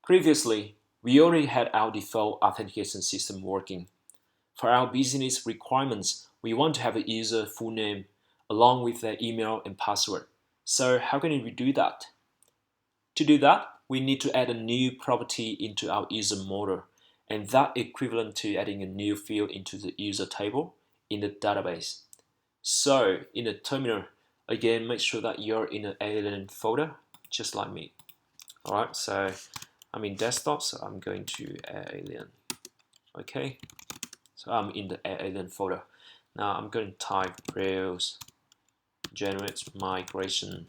Previously, we already had our default authentication system working. For our business requirements, we want to have a user full name along with their email and password. So how can we do that? To do that, we need to add a new property into our user model, and that equivalent to adding a new field into the user table in the database. So in the terminal, again, make sure that you're in an alien folder, just like me. All right, so I'm in desktop, so I'm going to alien. Okay, so I'm in the alien folder. Now I'm going to type Rails generate migration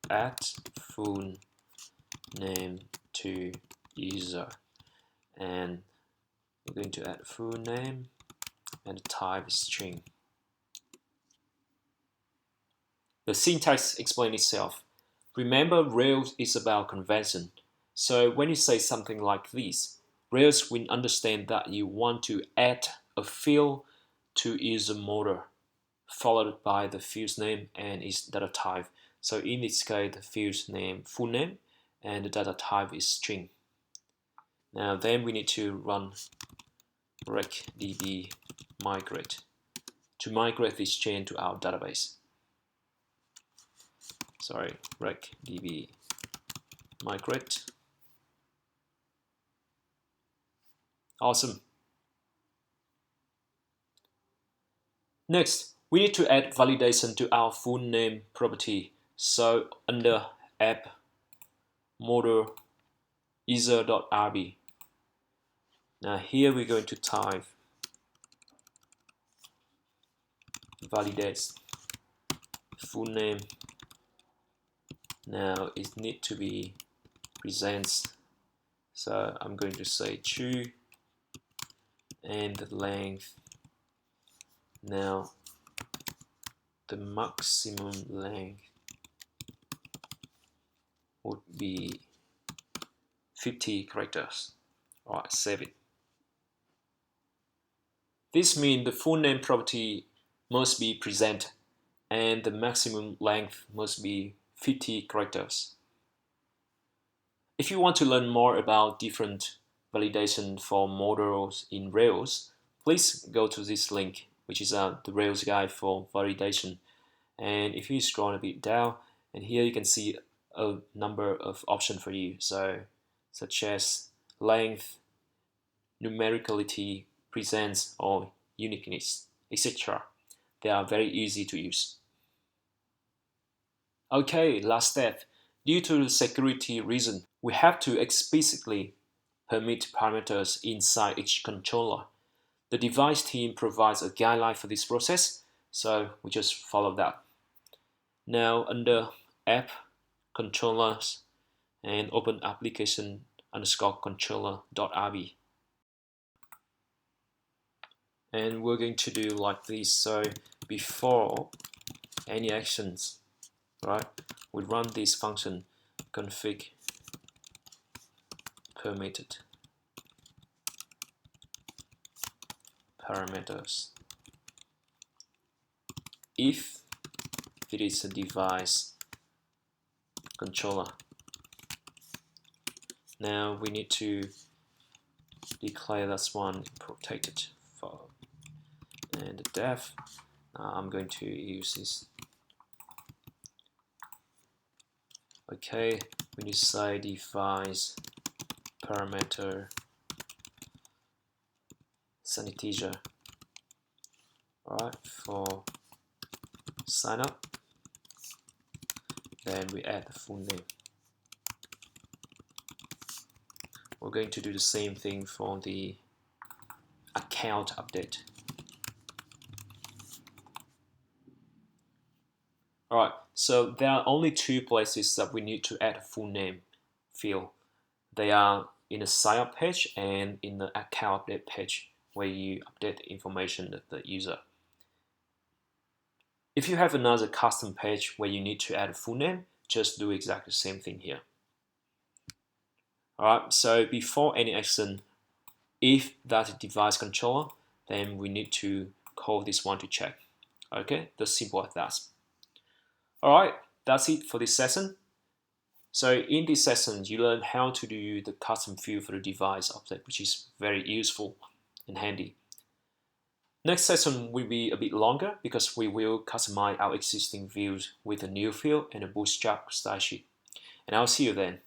add full name to user, and we're going to add full name and the type is string. The syntax explains itself. Remember, Rails is about convention. So when you say something like this, Rails will understand that you want to add a field to user model, followed by the field's name and its data type. So in this case, the field's name, full name, and the data type is string. Now then we need to run recdb migrate to migrate this chain to our database. Sorry, recdb migrate. Awesome. Next, we need to add validation to our full name property. So under app model user.rb. Now here we're going to type validates full name. Now it needs to be presents. So I'm going to say true and the length. Now the maximum length would be 50 characters. Alright, save it. This means the full name property must be present and the maximum length must be 50 characters. If you want to learn more about different validation for models in Rails, please go to this link, which is the Rails guide for validation. And if you scroll a bit down, and here you can see a number of options for you, so such as length, numericality, presence, or uniqueness, etc. They are very easy to use. Okay, last step. Due to the security reason, we have to explicitly permit parameters inside each controller. The device team provides a guideline for this process, so we just follow that. Now under app controllers and open application underscore controller.rb. And we're going to do like this. So before any actions, right, we run this function config permitted parameters if it is a device controller. Now we need to declare this one protected for and the def. I'm going to use this. Okay, when you say device parameter sanitizer, alright, for sign up, then we add the full name. We're going to do the same thing for the account update. Alright, so there are only two places that we need to add a full name field. They are in the sign up page and in the account update page where you update the information of the user. If you have another custom page where you need to add a full name, just do exactly the same thing here. Alright, so before any action, if that device controller, then we need to call this one to check. Okay, that's simple as that. Alright, that's it for this session. So in this session, you learn how to do the custom field for the device object, which is very useful and handy. Next session will be a bit longer because we will customize our existing views with a new field and a bootstrap style sheet. And I'll see you then.